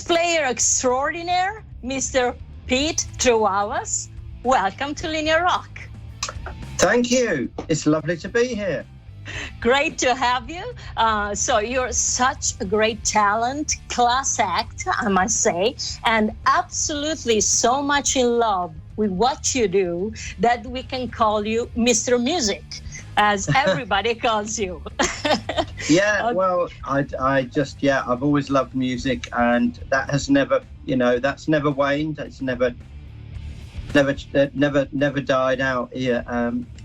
bass player extraordinaire, Mr. Pete Trewavas. Welcome to Linea Rock. Thank you. It's lovely to be here. Great to have you. So you're such a great talent, class act, I must say, and absolutely so much in love with what you do that we can call you Mr. Music, as everybody calls you. Yeah, well, I've always loved music, and that has never, that's never waned. It's never died out here.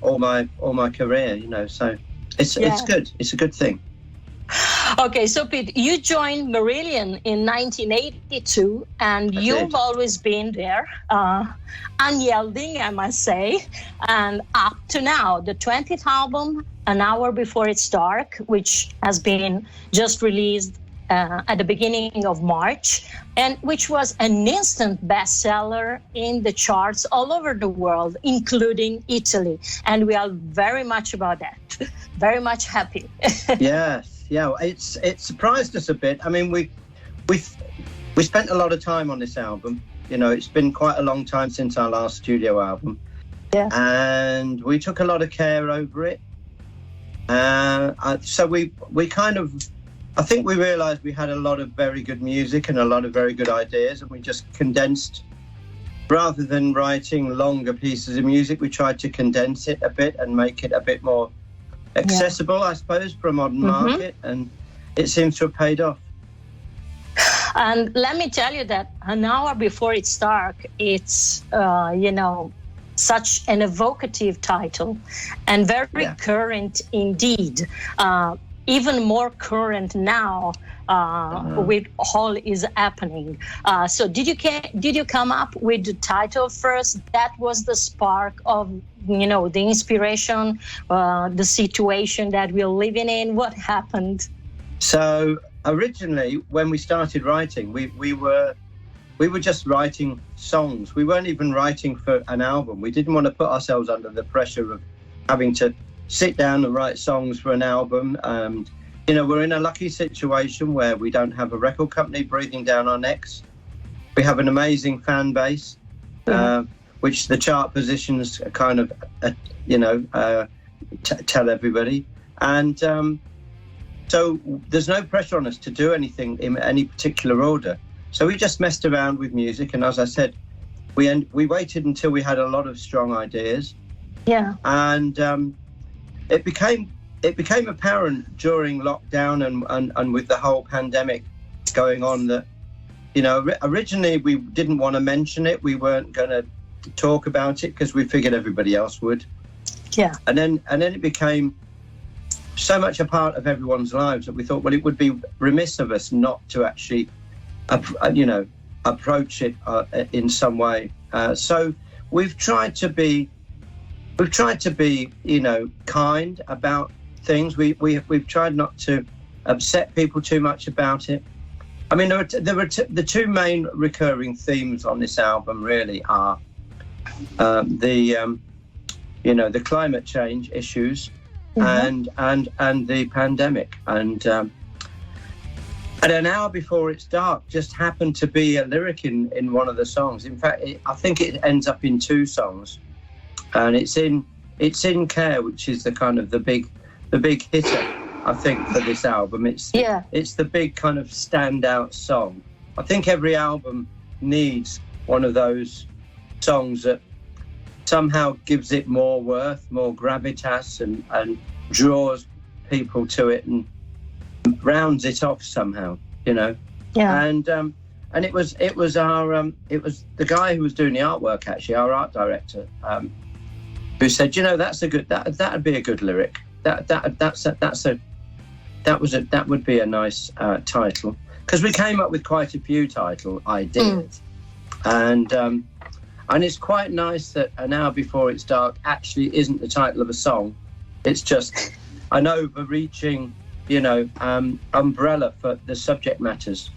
All my career, so it's good. It's a good thing. Okay, so Pete, you joined Marillion in 1982, and you've always been there, unyielding, I must say, and up to now, the 20th album, An Hour Before It's Dark, which has been just released at the beginning of March, and which was an instant bestseller in the charts all over the world, including Italy. And we are very much about that, very much happy. Yes. Yeah, it surprised us a bit. I mean, we spent a lot of time on this album. It's been quite a long time since our last studio album. Yeah. And we took a lot of care over it. So we kind of, I think we realised we had a lot of very good music and a lot of very good ideas, and we just condensed, rather than writing longer pieces of music, we tried to condense it a bit and make it a bit more accessible, I suppose, for a modern market, and it seems to have paid off. And let me tell you that An Hour Before It's Dark, it's, such an evocative title and very current indeed, even more current now with all is happening. So did you come up with the title first? That was the spark of the inspiration, the situation that we're living in. What happened? So originally, when we started writing, we were just writing songs. We weren't even writing for an album. We didn't want to put ourselves under the pressure of having to sit down and write songs for an album. We're in a lucky situation where we don't have a record company breathing down our necks. We have an amazing fan base, which the chart positions kind of, tell everybody. And so there's no pressure on us to do anything in any particular order. So we just messed around with music. And as I said, we waited until we had a lot of strong ideas. Yeah. And it became apparent during lockdown and with the whole pandemic going on that, originally we didn't want to mention it. We weren't going to talk about it because we figured everybody else would. Yeah. And then it became so much a part of everyone's lives that we thought, well, it would be remiss of us not to actually, approach it in some way. So we've tried to be, kind about things. We've tried not to upset people too much about it. I mean, the two main recurring themes on this album really are the climate change issues and the pandemic. And An Hour Before It's Dark just happened to be a lyric in one of the songs. In fact, I think it ends up in two songs, and it's in Care, which is the kind of the big hitter, I think, for this album. It's the big kind of standout song. I think every album needs one of those songs that somehow gives it more worth, more gravitas, and draws people to it and rounds it off somehow, Yeah. And it was the guy who was doing the artwork, actually, our art director, who said, that'd be a good lyric. That would be a nice title, because we came up with quite a few title ideas, and it's quite nice that An Hour Before It's Dark actually isn't the title of a song. It's just an overreaching, umbrella for the subject matters,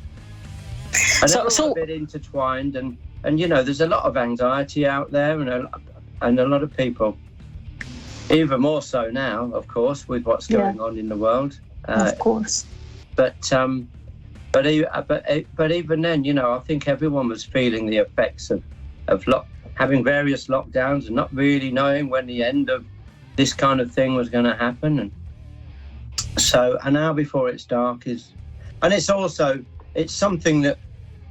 and they're all a bit intertwined, and there's a lot of anxiety out there, and a lot of people. Even more so now, of course, with what's going on in the world. Of course. But But even then, you know, I think everyone was feeling the effects of having various lockdowns and not really knowing when the end of this kind of thing was going to happen. And so, An Hour Before It's Dark it's something that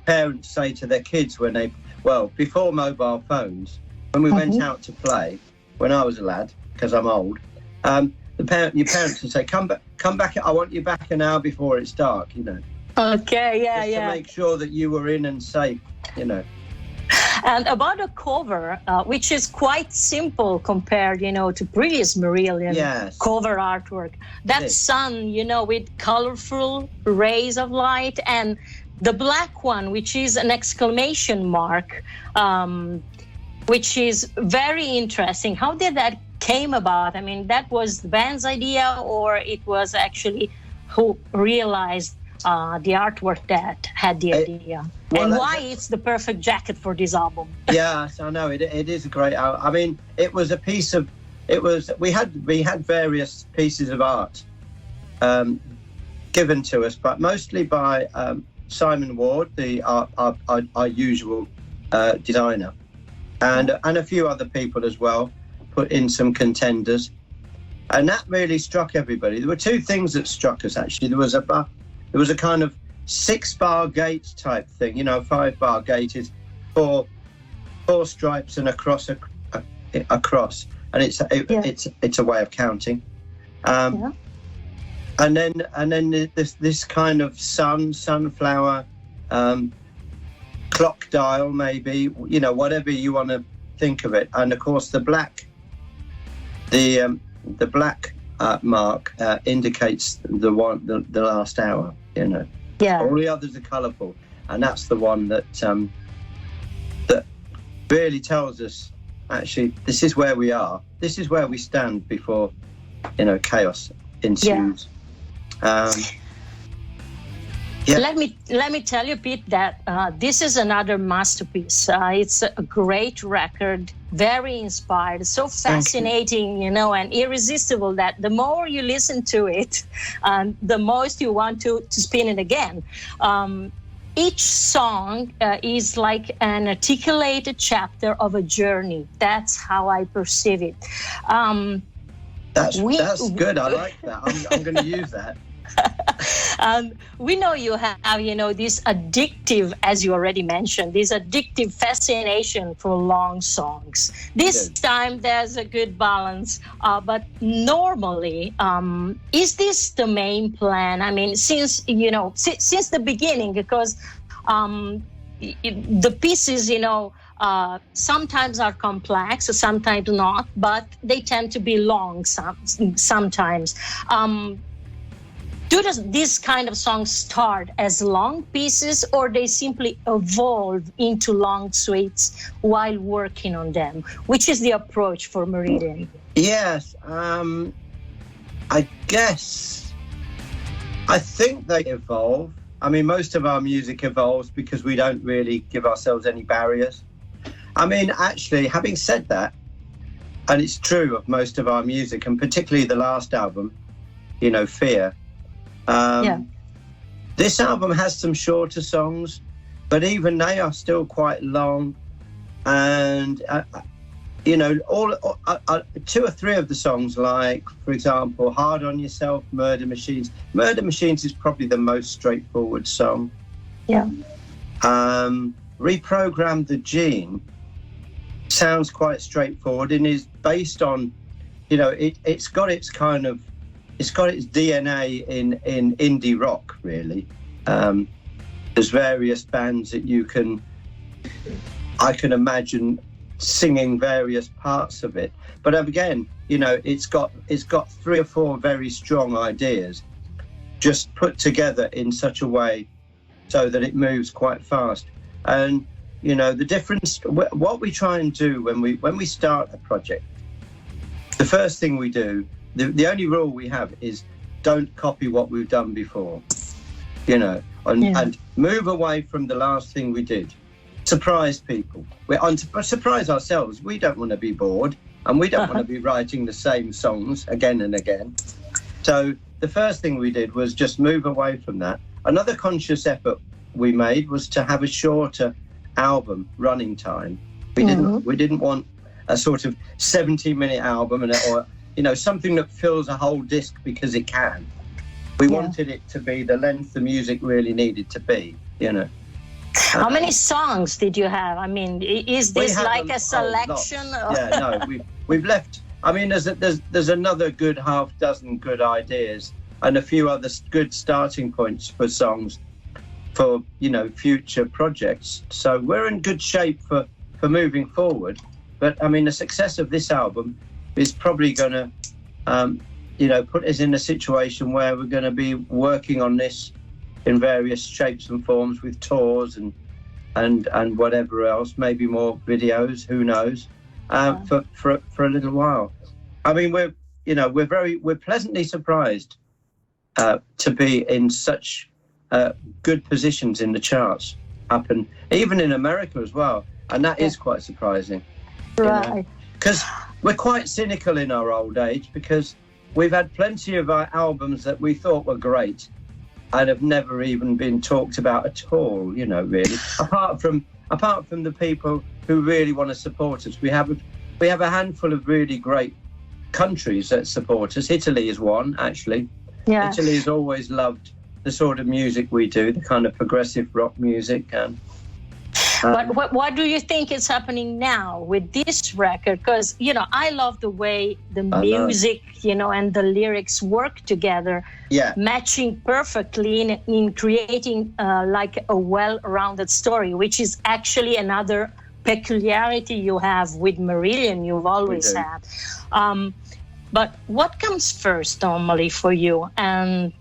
parents say to their kids before mobile phones, when we went out to play, when I was a lad, because I'm old, your parents would say, come back, I want you back an hour before it's dark, you know. Okay, yeah, just to make sure that you were in and safe, you know. And about a cover, which is quite simple compared, you know, to previous Marillion cover artwork. That sun, you know, with colorful rays of light, and the black one, which is an exclamation mark, which is very interesting. How did that came about? I mean, that was the band's idea, or it was actually who realized the artwork that had the idea? And why it's the perfect jacket for this album? Yes, I know, it is a great album. I mean, we had various pieces of art given to us, but mostly by Simon Ward, our usual designer, and a few other people as well, put in some contenders, and that really struck everybody. There were two things that struck us, actually. There was a kind of 6-bar gate type thing, you know. 5-bar gate is four stripes and a cross, and it's a way of counting. And then this kind of sunflower, clock dial, maybe, you know, whatever you want to think of it. And of course, the black mark indicates the last hour, you know. Yeah. All the others are colourful, and that's the one that really tells us, actually, this is where we are. This is where we stand before, you know, chaos ensues. Let me tell you, Pete, that this is another masterpiece. It's a great record, very inspired, so fascinating, you know, and irresistible that the more you listen to it, the most you want to spin it again. Each song is like an articulated chapter of a journey. That's how I perceive it. That's good. I like that. I'm going to use that. We know you have, you know, this addictive, as you already mentioned, this addictive fascination for long songs. This time there's a good balance, but normally, is this the main plan? I mean, since the beginning, because the pieces, you know, sometimes are complex, sometimes not, but they tend to be long sometimes. Do these kind of songs start as long pieces, or they simply evolve into long suites while working on them? Which is the approach for Marillion? Yes, I think they evolve. I mean, most of our music evolves because we don't really give ourselves any barriers. I mean, actually, having said that, and it's true of most of our music, and particularly the last album, you know, Fear. This album has some shorter songs, but even they are still quite long. And, you know, two or three of the songs, like, for example, Hard on Yourself, Murder Machines. Murder Machines is probably the most straightforward song. Yeah. Reprogram the Gene sounds quite straightforward and is based on, you know, it's got its DNA in indie rock, really. There's various bands that I can imagine singing various parts of it. But again, you know, it's got 3 or 4 very strong ideas just put together in such a way so that it moves quite fast. And, you know, the difference, what we try and do when we start a project, the first thing we do, the only rule we have is don't copy what we've done before, you know, and move away from the last thing we did. Surprise people. Surprise ourselves. We don't want to be bored, and we don't want to be writing the same songs again and again. So the first thing we did was just move away from that another conscious effort we made was to have a shorter album running time. We didn't want a sort of 70-minute album or something that fills a whole disc because it can. We wanted it to be the length the music really needed to be, How many songs did you have? I mean, is this like a selection? We've left. I mean, there's another good half dozen good ideas and a few other good starting points for songs for future projects. So we're in good shape for moving forward. But I mean, the success of this album is probably going to put us in a situation where we're going to be working on this in various shapes and forms with tours and whatever else, maybe more videos, who knows, for a little while. I mean, we're pleasantly surprised to be in such good positions in the charts, up and even in America as well, and that is quite surprising, right? Because we're quite cynical in our old age, because we've had plenty of our albums that we thought were great and have never even been talked about at all, really. Apart from the people who really want to support us, we have a handful of really great countries that support us. Italy is one, actually. Yeah. Italy has always loved the sort of music we do, the kind of progressive rock music. But what do you think is happening now with this record? Because, I love the way the music, and the lyrics work together, matching perfectly in creating like a well-rounded story, which is actually another peculiarity you have with Marillion, you've always had. But what comes first normally for you? And,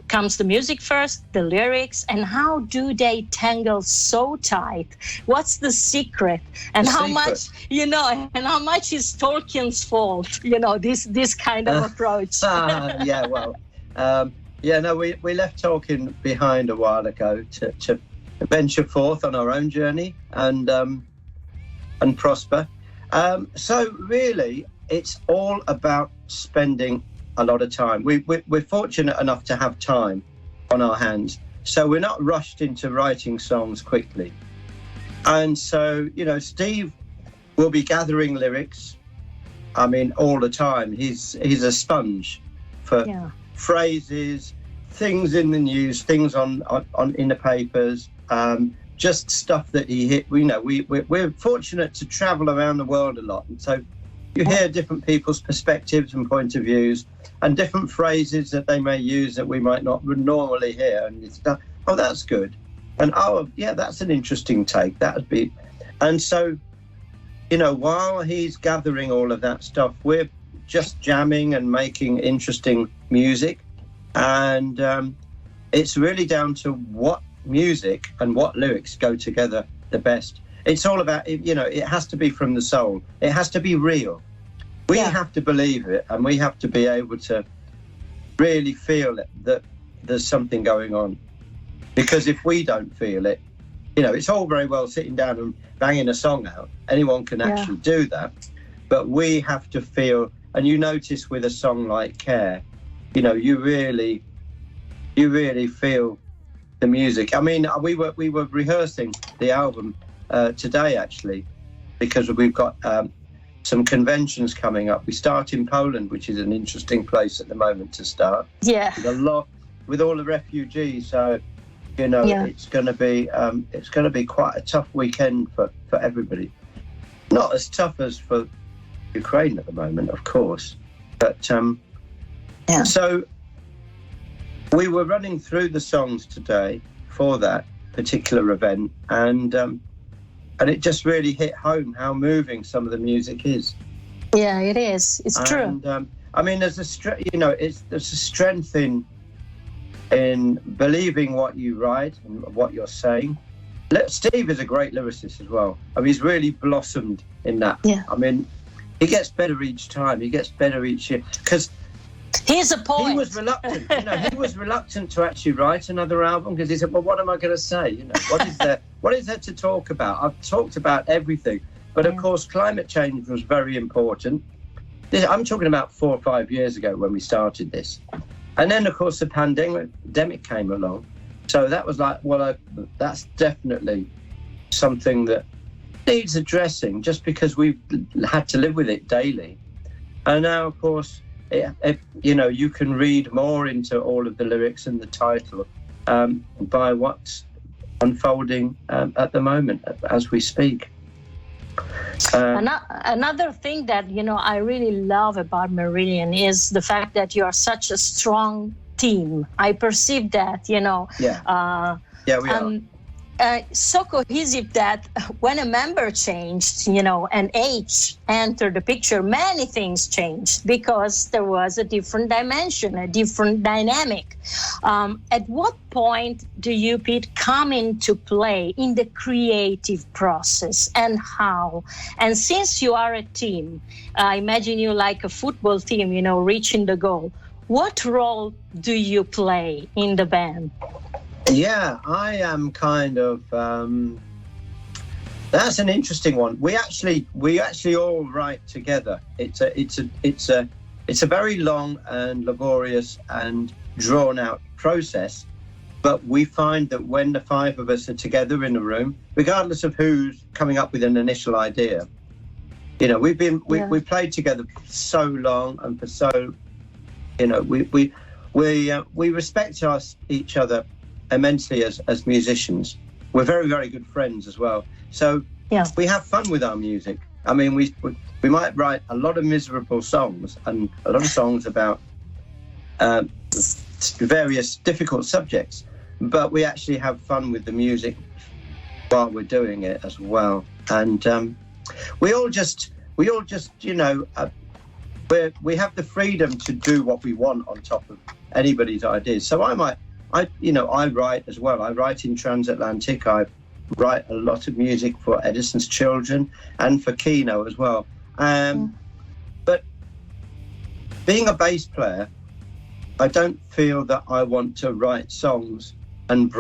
comes the music first, the lyrics, and how do they tangle so tight? What's the secret? And how much is Tolkien's fault, this kind of approach? We left Tolkien behind a while ago to venture forth on our own journey and prosper. So really, it's all about spending a lot of time. We're fortunate enough to have time on our hands, so we're not rushed into writing songs quickly. And so, Steve will be gathering lyrics, all the time. He's a sponge for phrases, things in the news, things on in the papers, just stuff that he hit. We're fortunate to travel around the world a lot, and so you hear different people's perspectives and point of views and different phrases that they may use that we might not normally hear. And it's that's good. And that's an interesting take. That would be. And so, while he's gathering all of that stuff, we're just jamming and making interesting music. And it's really down to what music and what lyrics go together the best. It's all about, it has to be from the soul. It has to be real. We have to believe it, and we have to be able to really feel it, that there's something going on. Because if we don't feel it, it's all very well sitting down and banging a song out. Anyone can actually do that. But we have to feel, and you notice with a song like Care, you really feel the music. I mean, we were rehearsing the album today, actually, because we've got some conventions coming up. We start in Poland, which is an interesting place at the moment to start. Yeah, with all the refugees. So, it's going to be quite a tough weekend for everybody. Not as tough as for Ukraine at the moment, of course, but So we were running through the songs today for that particular event, and it just really hit home how moving some of the music is. Yeah, it is. It's true. And there's a strength in believing what you write and what you're saying. Steve is a great lyricist as well. He's really blossomed in that. Yeah. He gets better each time. He gets better each year, because he's a poet. He was reluctant. He was reluctant to actually write another album, because he said, "Well, what am I going to say? What is there? What is there to talk about? I've talked about everything." But of course, climate change was very important. I'm talking about 4 or 5 years ago when we started this, and then of course the pandemic came along. So that was like, well, that's definitely something that needs addressing, just because we've had to live with it daily. And now, of course, you can read more into all of the lyrics and the title by what's unfolding at the moment as we speak. Another thing that I really love about Marillion is the fact that you are such a strong team. I perceive that, we are. So cohesive that when a member changed, an age entered the picture, many things changed because there was a different dimension, a different dynamic. At what point do you, Pete, come into play in the creative process, and how? And since you are a team, I imagine you like a football team, reaching the goal. What role do you play in the band? Yeah, I am kind of. That's an interesting one. We actually all write together. It's a very long and laborious and drawn out process. But we find that when the five of us are together in a room, regardless of who's coming up with an initial idea, we've played together for so long and for so, we respect each other immensely as musicians. We're very, very good friends as well. So we have fun with our music. I mean, we might write a lot of miserable songs and a lot of songs about various difficult subjects, but we actually have fun with the music while we're doing it as well. And we all just we have the freedom to do what we want on top of anybody's ideas. So I write as well. I write in Transatlantic. I write a lot of music for Edison's Children and for Kino as well. But being a bass player, I don't feel that I want to write songs and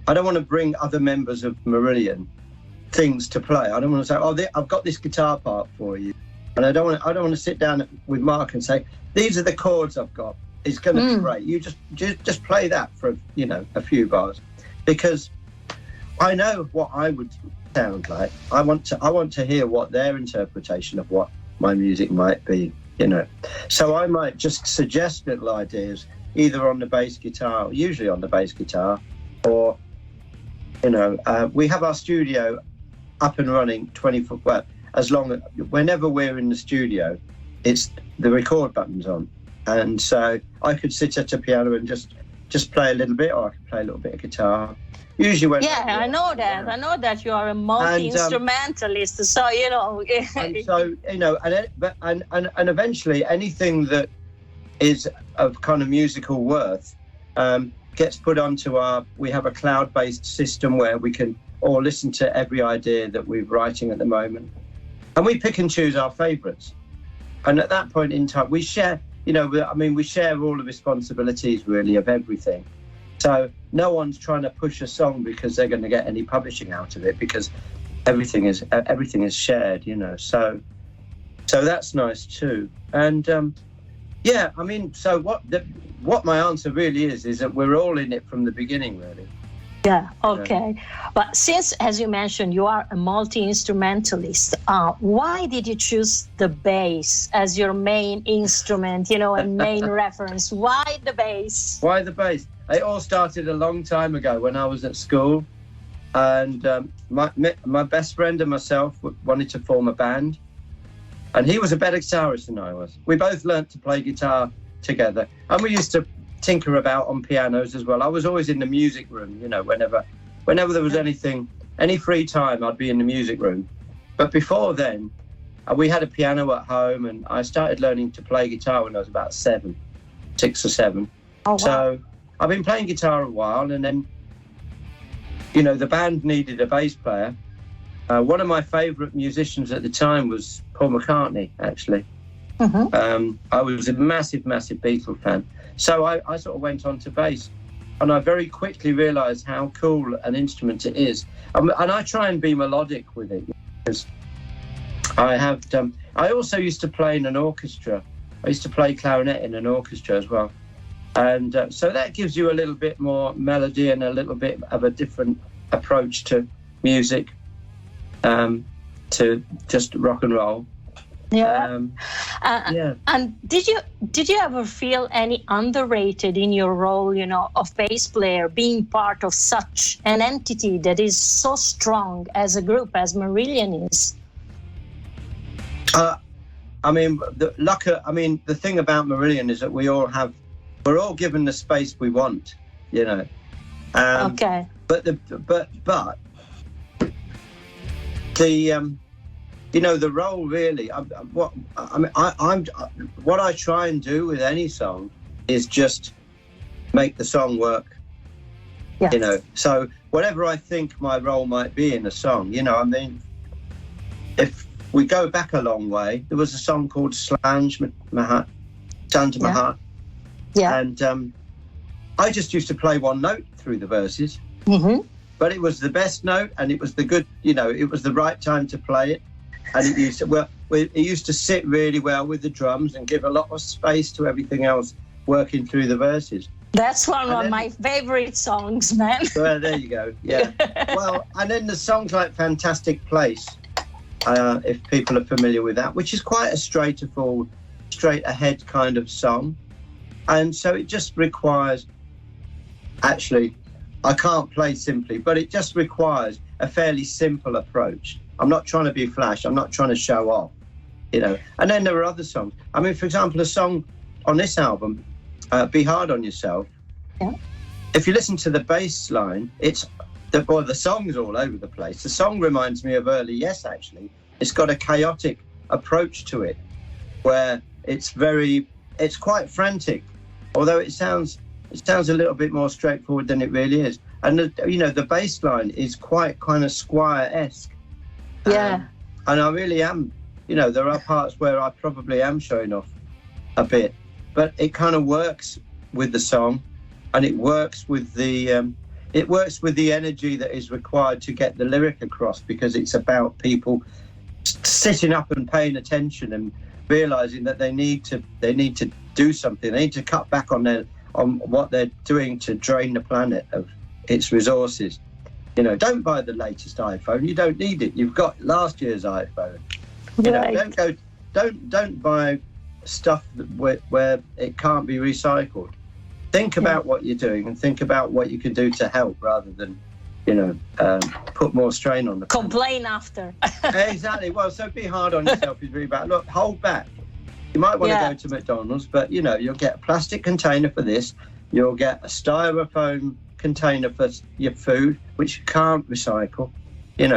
I don't want to bring other members of Marillion things to play. I don't want to say, I've got this guitar part for you. And I don't want to sit down with Mark and say, these are the chords I've got. It's going to be great. You just play that for a few bars, because I know what I would sound like. I want to hear what their interpretation of what my music might be. So I might just suggest little ideas, either on the bass guitar, usually on the bass guitar, or we have our studio up and running 24. Well, whenever we're in the studio, it's the record button's on. And so I could sit at a piano and just play a little bit, or I could play a little bit of guitar. Usually when I know that. I know that you are a multi-instrumentalist. And, so and so and eventually anything that is of kind of musical worth gets put onto we have a cloud-based system where we can all listen to every idea that we're writing at the moment, and we pick and choose our favorites. And at that point in time, we share. We share all the responsibilities, really, of everything. So no one's trying to push a song because they're going to get any publishing out of it, because everything is shared, So that's nice too. And so what my answer really is that we're all in it from the beginning, really. Yeah, okay. But since, as you mentioned, you are a multi-instrumentalist, why did you choose the bass as your main instrument, and main reference? Why the bass? Why the bass? It all started a long time ago when I was at school, and my best friend and myself wanted to form a band, and he was a better guitarist than I was. We both learnt to play guitar together, and we used to tinker about on pianos as well. I was always in the music room, whenever there was any free time, I'd be in the music room. But before then, we had a piano at home, and I started learning to play guitar when I was about 6 or 7. Oh, wow. So I've been playing guitar a while, and then, the band needed a bass player. One of my favourite musicians at the time was Paul McCartney, actually. Mm-hmm. I was a massive, massive Beatles fan. So I sort of went on to bass, and I very quickly realised how cool an instrument it is. And I try and be melodic with it, because I also used to play in an orchestra. I used to play clarinet in an orchestra as well. And so that gives you a little bit more melody and a little bit of a different approach to music, to just rock and roll. Yeah. Yeah. And did you ever feel any underrated in your role, of bass player, being part of such an entity that is so strong as a group as Marillion is? The thing about Marillion is that we're all given the space we want, Okay. But the role really. What I try and do with any song is just make the song work. Yes. So whatever I think my role might be in a song, if we go back a long way, there was a song called Slange Mahat, Santa Mahat. Yeah. And I just used to play one note through the verses, but it was the best note, and it was the good, it was the right time to play it, and it used to sit really well with the drums and give a lot of space to everything else working through the verses. That's one of my favorite songs, man. Well, there you go. Yeah. Well, and then the songs like Fantastic Place, if people are familiar with that, which is quite a straight ahead kind of song. And so it just requires, actually, I can't play simply, but it just requires a fairly simple approach. I'm not trying to be flash. I'm not trying to show off, And then there are other songs. For example, a song on this album, Be Hard on Yourself. Yeah. If you listen to the bass line, the song's all over the place. The song reminds me of early Yes, actually. It's got a chaotic approach to it, where it's quite frantic. Although it sounds a little bit more straightforward than it really is. And the bass line is quite kind of Squire-esque. Yeah. And I really am, there are parts where I probably am showing off a bit, but it kind of works with the song, and it works with the energy that is required to get the lyric across, because it's about people sitting up and paying attention and realizing that they need to do something. They need to cut back on what they're doing to drain the planet of its resources. Don't buy the latest iPhone. You don't need it. You've got last year's iPhone. Right. Don't buy stuff where it can't be recycled. Think about what you're doing and think about what you can do to help, rather than put more strain on the planet. Complain after. Exactly. Well, so Be Hard on Yourself is really bad. Look, hold back. You might want to go to McDonald's, but you'll get a plastic container for this. You'll get a styrofoam container for your food, which you can't recycle.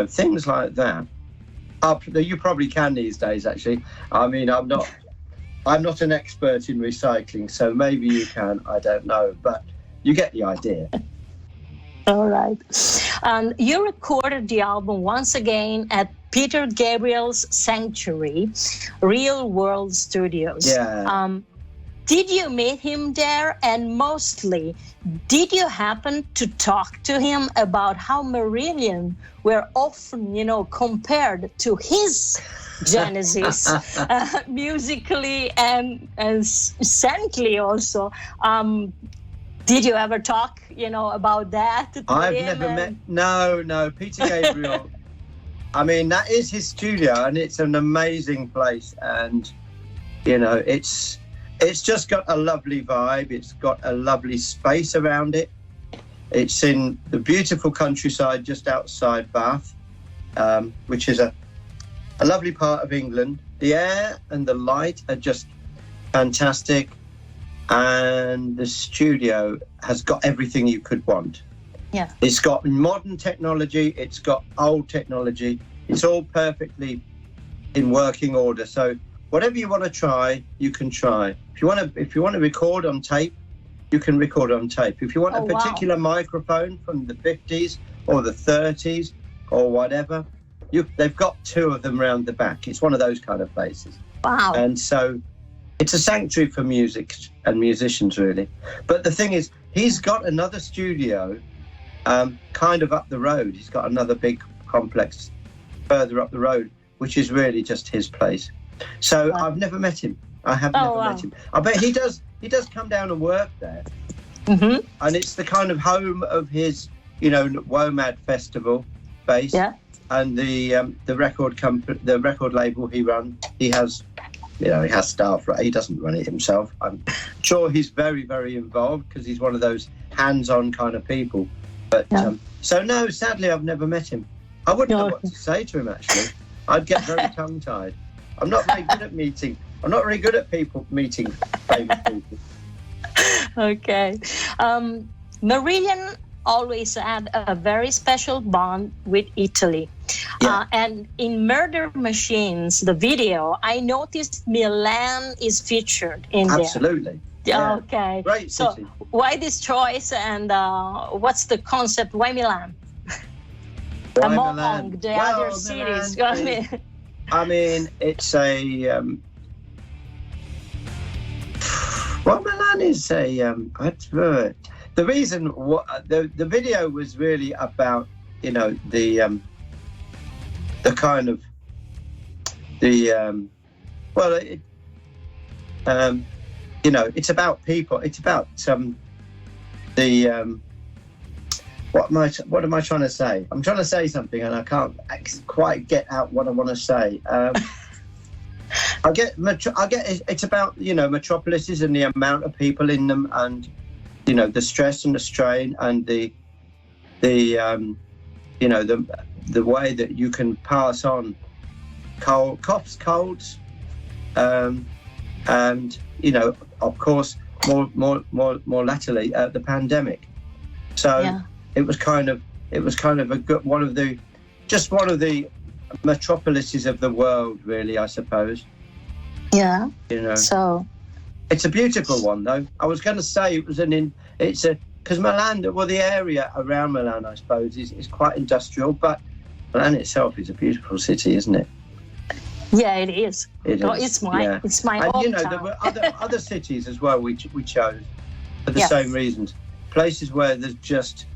Things like that. You probably can these days, actually. I'm not an expert in recycling, so maybe you can. I don't know, but you get the idea. All right. You recorded the album once again at Peter Gabriel's Sanctuary, Real World Studios. Yeah. Did you meet him there? And mostly, did you happen to talk to him about how Marillion were often, compared to his Genesis, musically and scenically also? Did you ever talk, about that? I've never met. No, Peter Gabriel. That is his studio, and it's an amazing place, and it's just got a lovely vibe. It's got a lovely space around it. It's in the beautiful countryside just outside Bath, which is a lovely part of England. The air and the light are just fantastic, and the studio has got everything you could want. Yeah. It's got modern technology, it's got old technology. It's all perfectly in working order. So whatever you want to try, you can try. If you want to record on tape, you can record on tape. If you want a particular microphone from the 50s or the 30s or whatever, they've got two of them round the back. It's one of those kind of places. Wow. And so it's a sanctuary for music and musicians, really. But the thing is, he's got another studio kind of up the road. He's got another big complex further up the road, which is really just his place. So I've never met him. I have never met him. I bet he he does come down and work there. Mm-hmm. And it's the kind of home of his, you know, WOMAD festival base. Yeah. And the record company, the record label he runs, he has, you know, he has staff. Right? He doesn't run it himself. I'm sure he's very, very involved because he's one of those hands-on kind of people. But so no, sadly, I've never met him. I wouldn't know what to say to him. Actually, I'd get very tongue-tied. I'm not very good at meeting. I'm not very good at meeting famous people. Okay. Marillion always had a very special bond with Italy. Yeah. And in Murder Machines, the video, I noticed Milan is featured in there. Absolutely. Yeah. Okay. Great city. So why this choice and what's the concept? Why Milan? Why Among Milan? the other cities. I mean, it's a... well, Milan is a... the reason... the video was really about, you know, the kind of... you know, it's about people. It's about what am I trying to say? I'm trying to say something and I can't quite get out what I want to say. I get it's about, you know, metropolises and the amount of people in them, and, you know, the stress and the strain and the you know, the way that you can pass on coughs, colds, and, you know, of course, more latterly, the pandemic. So it was kind of a good one of the metropolises of the world, really, I suppose. Yeah. You know. So it's a beautiful one, though. I was going to say because Milan, well, the area around Milan, I suppose, is quite industrial, but Milan itself is a beautiful city, isn't it? Yeah, it is. It's my and hometown. you know, there were other cities as well we chose for the same reasons. Places where there's just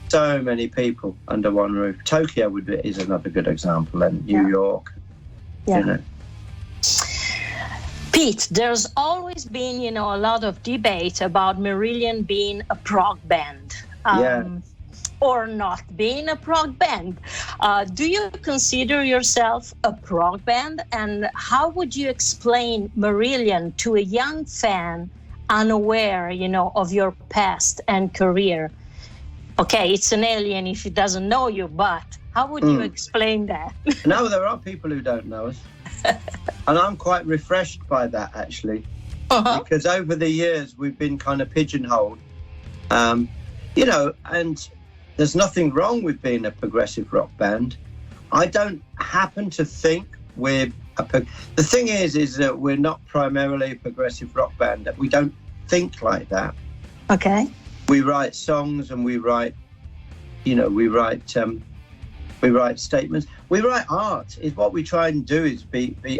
so many people under one roof. Tokyo is another good example, and New York. Yeah. You know. Pete, there's always been, you know, a lot of debate about Marillion being a prog band. Or not being a prog band. Do you consider yourself a prog band? And how would you explain Marillion to a young fan unaware, you know, of your past and career? Okay, it's an alien if he doesn't know you, but how would you explain that? No, there are people who don't know us. And I'm quite refreshed by that, actually. Because over the years, we've been kind of pigeonholed. You know, and there's nothing wrong with being a progressive rock band. I don't happen to think we're the thing is that we're not primarily a progressive rock band. That we don't think like that. Okay. We write songs and we write, you know, we write statements. We write art. Is what we try and do is be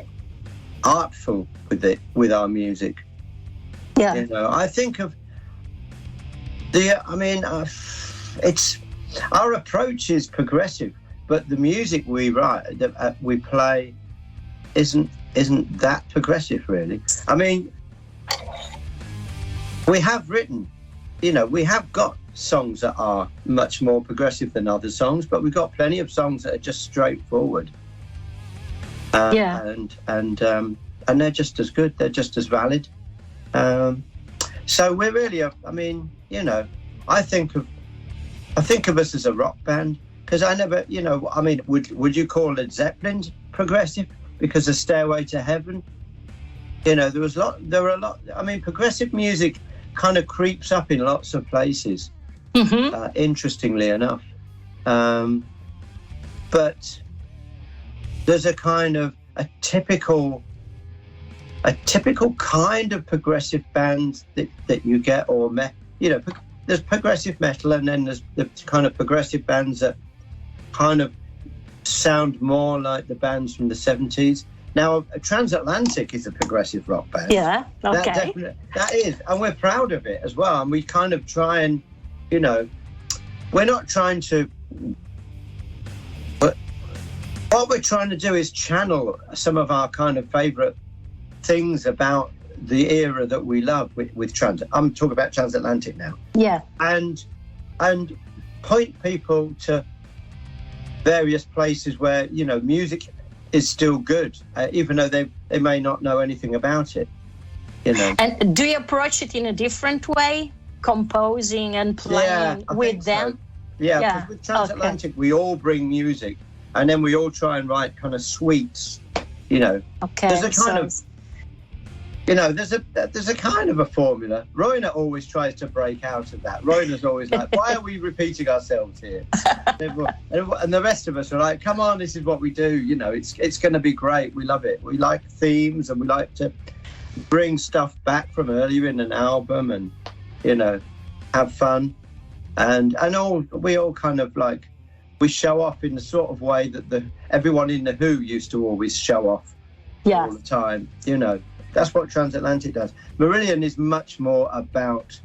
artful with our music. Yeah. You know, I think of it's our approach is progressive, but the music we write, that we play, isn't that progressive, really. I mean, we have written, you know, we have got songs that are much more progressive than other songs, but we've got plenty of songs that are just straightforward. And they're just as good. They're just as valid. So we're really, I mean, you know, I think of us as a rock band because I never, you know, I mean, would you call Led Zeppelin progressive? Because of Stairway to Heaven, you know, there were a lot. I mean, progressive music kind of creeps up in lots of places. Interestingly enough, but there's a kind of a typical kind of progressive band that you get, or you know, there's progressive metal, and then there's the kind of progressive bands that kind of sound more like the bands from the 70s. Now, Transatlantic is a progressive rock band. Yeah, okay. That is, and we're proud of it as well. And we kind of try and, you know, we're not trying to, but what we're trying to do is channel some of our kind of favourite things about the era that we love with transit. I'm talking about Transatlantic now. Yeah. And point people to various places where, you know, music is still good, even though they may not know anything about it, you know. And do you approach it in a different way, composing and playing with them? So. Yeah, because with Transatlantic, we all bring music, and then we all try and write kind of suites, you know. Okay. There's a kind of, you know, there's a kind of a formula. Roina always tries to break out of that. Roina's always like, why are we repeating ourselves here? And the rest of us are like, come on, this is what we do. You know, it's going to be great. We love it. We like themes, and we like to bring stuff back from earlier in an album, and, you know, have fun. And we all kind of like, we show off in the sort of way that everyone in the Who used to always show off all the time, you know. That's what Transatlantic does. Marillion is much more about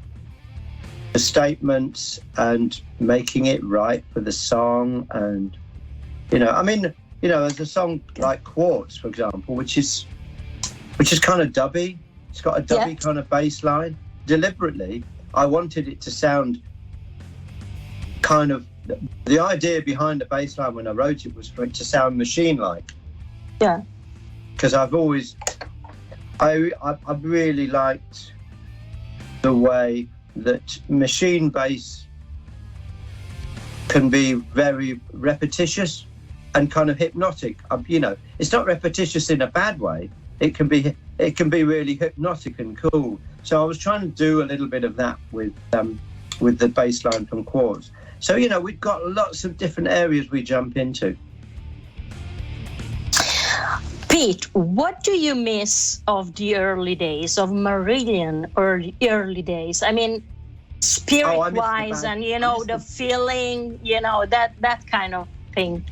the statements and making it right for the song. And, you know, I mean, you know, there's a song like Quartz, for example, which is kind of dubby. It's got a dubby kind of bass line. Deliberately, I wanted it to sound kind of, the idea behind the bass line when I wrote it was for it to sound machine-like. Yeah. Because I've always, I really liked the way that machine bass can be very repetitious and kind of hypnotic. You know, it's not repetitious in a bad way. It can be really hypnotic and cool. So I was trying to do a little bit of that with the bass line from Quartz. So, you know, we've got lots of different areas we jump into. Pete, what do you miss of the early days of Marillion, or early days? I mean, spirit-wise, and, you know, the feeling, you know, that kind of thing.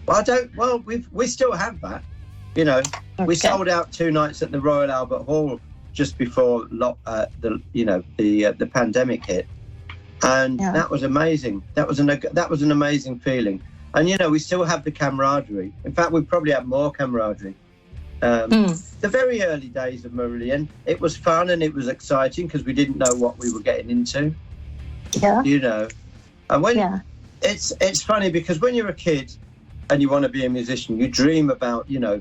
Well, we still have that, you know. Okay. We sold out 2 nights at the Royal Albert Hall just before the pandemic hit. And that was amazing. That was an amazing feeling. And, you know, we still have the camaraderie. In fact, we probably have more camaraderie. The very early days of Marillion, it was fun and it was exciting because we didn't know what we were getting into. Yeah. You know. And when it's funny because when you're a kid and you want to be a musician, you dream about, you know,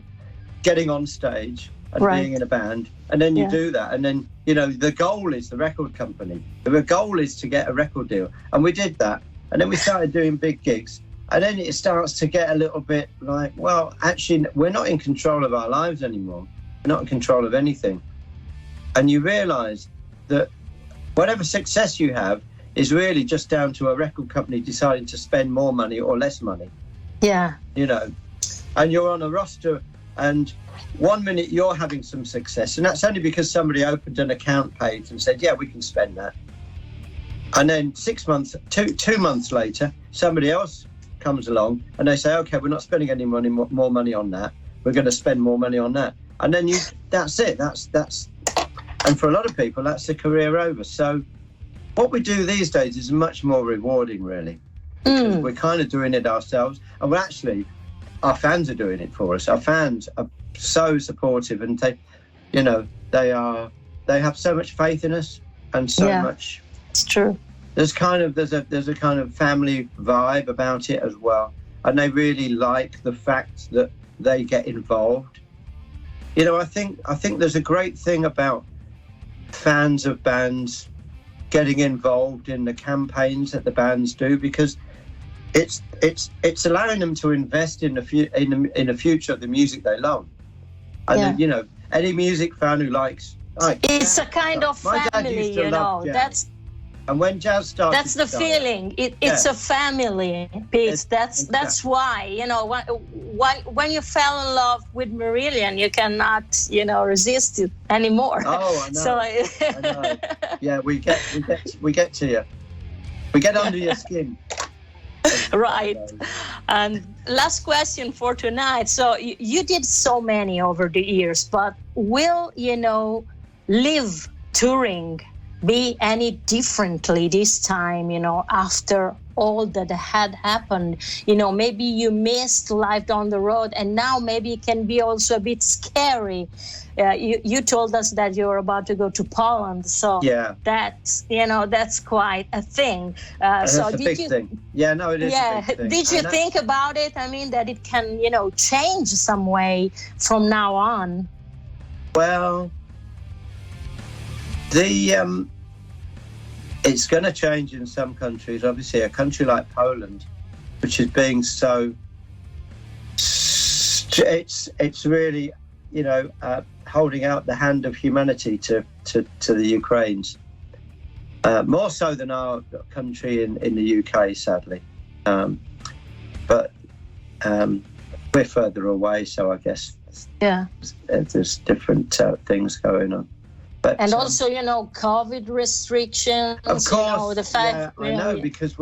getting on stage and being in a band, and then you do that, and then, you know, the goal is the record company. The goal is to get a record deal, and we did that, and then we started doing big gigs, and then it starts to get a little bit like, well, actually, we're not in control of our lives anymore. We're not in control of anything, and you realise that whatever success you have is really just down to a record company deciding to spend more money or less money. Yeah, you know, and you're on a roster, and one minute you're having some success, and that's only because somebody opened an account page and said, yeah, we can spend that. And then 2 months later, somebody else comes along and they say, okay, we're not spending any more money on that. We're going to spend more money on that. And then that's it. That's, and for a lot of people, that's the career over. So what we do these days is much more rewarding, really. Because we're kind of doing it ourselves. And we're actually, our fans are doing it for us. Our fans are so supportive, and they have so much faith in us, and so much. It's true. There's a kind of family vibe about it as well, and they really like the fact that they get involved. You know, I think there's a great thing about fans of bands getting involved in the campaigns that the bands do, because it's allowing them to invest in the future of the music they love. And you know, any music fan who likes it's a kind of family, you know. And when jazz started, that's the feeling. It's a family, Pete. That's why, you know, when you fell in love with Marillion, you cannot, you know, resist it anymore. Oh, I know. So I know. Yeah, we get to you. We get under your skin. Right. And last question for tonight. So you did so many over the years, but will, you know, live touring be any differently this time, after all that had happened? Maybe you missed life down the road, and now maybe it can be also a bit scary. You told us that you're about to go to Poland, so that's quite a thing. So a big thing. Yeah, no, it is a big thing. Did you think about it? I mean, that it can, change some way from now on? Well, it's going to change in some countries. Obviously, a country like Poland, which is being so, it's really, holding out the hand of humanity to the Ukrainians, more so than our country in the UK, sadly. But we're further away, so I guess there's different things going on. But, and also, COVID restrictions. Of course, the fact, I know, because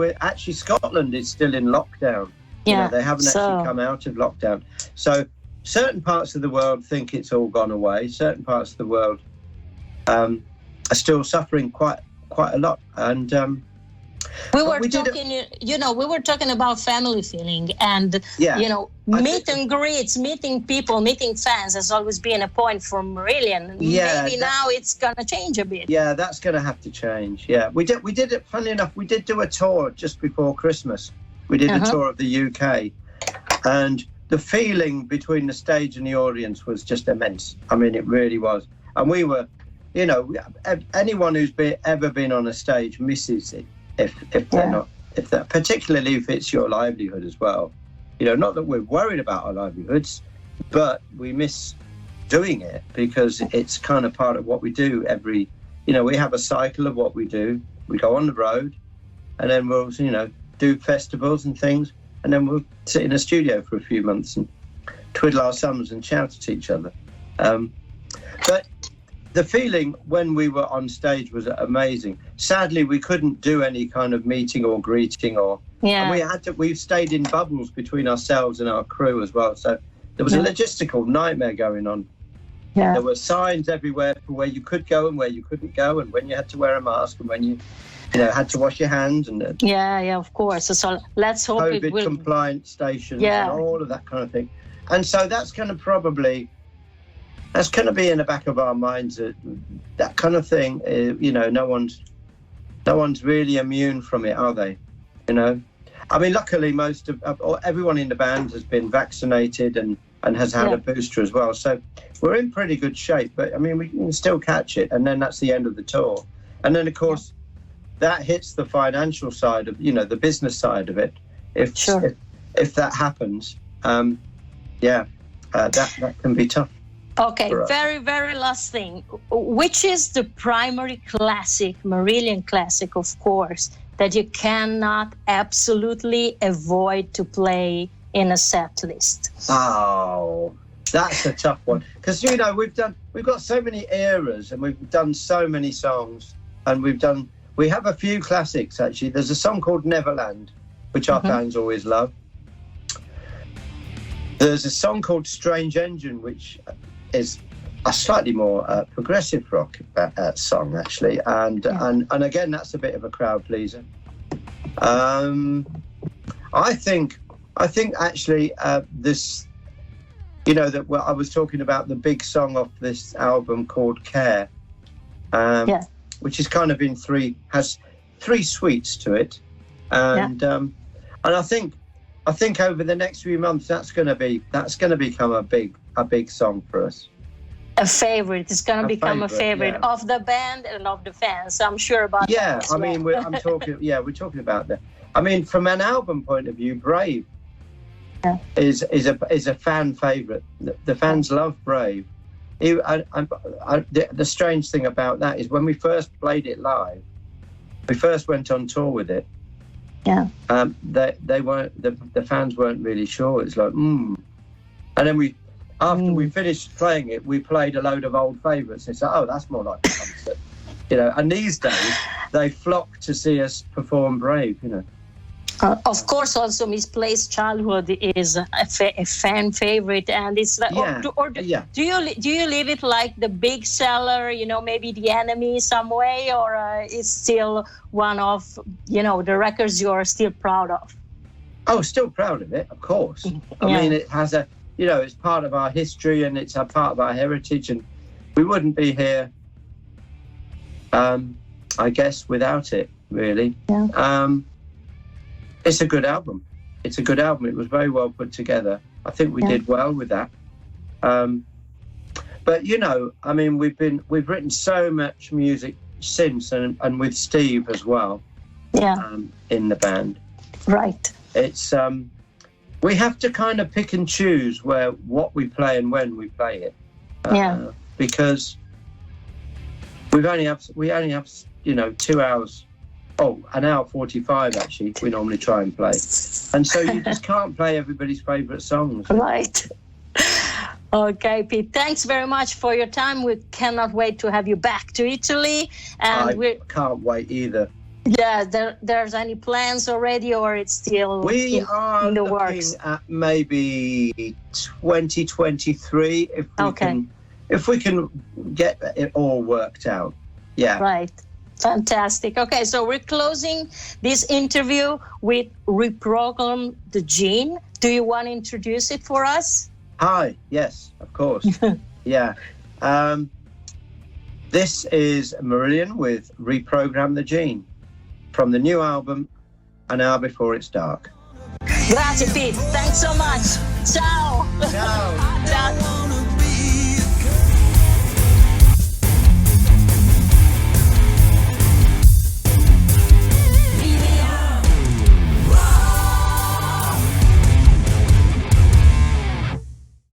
Scotland is still in lockdown. Yeah, they haven't actually come out of lockdown. So certain parts of the world think it's all gone away. Certain parts of the world are still suffering quite a lot. And we were talking about family feeling, and meet and greets, meeting people, meeting fans has always been a point for Marillion. Maybe now it's gonna change a bit. Yeah, that's gonna have to change. Yeah, we did it. Funny enough, we did do a tour just before Christmas. We did a tour of the UK, and the feeling between the stage and the audience was just immense. I mean, it really was. And we were, anyone who's ever been on a stage misses it if they're not, particularly if it's your livelihood as well. Not that we're worried about our livelihoods, but we miss doing it because it's kind of part of what we do we have a cycle of what we do. We go on the road, and then we'll, do festivals and things, and then we'll sit in a studio for a few months and twiddle our thumbs and shout at each other. But the feeling when we were on stage was amazing. Sadly, we couldn't do any kind of meeting or greeting and we stayed in bubbles between ourselves and our crew as well. So there was a logistical nightmare going on. Yeah. There were signs everywhere for where you could go and where you couldn't go, and when you had to wear a mask and when you had to wash your hands, and of course. So let's hope COVID it will compliant stations and all of that kind of thing. And so that's going to be in the back of our minds, that kind of thing. No one's really immune from it, are they? I mean, luckily most of everyone in the band has been vaccinated and has had a booster as well, so we're in pretty good shape. But I mean, we can still catch it, and then that's the end of the tour. And then of course that hits the financial side of the business side of it. If that happens, that can be tough. Okay, very, very last thing. Which is the primary classic, Marillion classic, of course, that you cannot absolutely avoid to play in a set list? Oh, that's a tough one. Because, we've got so many eras and we've done so many songs, and we have a few classics, actually. There's a song called Neverland, which our fans always love. There's a song called Strange Engine, which is a slightly more progressive rock song, actually, and again that's a bit of a crowd pleaser. I think actually this, that I was talking about the big song off this album called Care, which is kind of has three suites to it, and I think over the next few months that's going to become a big song for us. A favorite. It's going to become a favorite of the band and of the fans. I'm sure about that. Yeah, I mean, we're talking about that. I mean, from an album point of view, Brave is a fan favorite. The fans love Brave. The strange thing about that is when we first played it live, we first went on tour with it. Yeah. They weren't, the fans weren't really sure. It's like, And then after we finished playing it, we played a load of old favourites. It's like, oh, that's more like a concert. And these days they flock to see us perform Brave. Of course, also Misplaced Childhood is a fan favorite, and it's like, do you leave it like the big seller, maybe The Enemy some way, or it's still one of the records you're still proud of? Oh, still proud of it, of course. I mean, it has it's part of our history and it's a part of our heritage, and we wouldn't be here, I guess, without it, really. Yeah. It's a good album. It was very well put together. I think we did well with that. But I mean, we've written so much music since, and with Steve as well. Yeah. In the band. Right. It's we have to kind of pick and choose what we play and when we play it. Because we only have 2 hours. Oh, an hour 45 actually. We normally try and play, and so you just can't play everybody's favourite songs. Right. Okay, Pete. Thanks very much for your time. We cannot wait to have you back to Italy, and we can't wait either. Yeah, there's any plans already, or it's still in the works? At maybe 2023 if we can get it all worked out. Yeah. Right. Fantastic. Okay, so we're closing this interview with Reprogram the Gene. Do you want to introduce it for us? Hi. Yes, of course. Yeah. This is Marillion with Reprogram the Gene from the new album, An Hour Before It's Dark. Grazie, Pete. Thanks so much. Ciao. Ciao.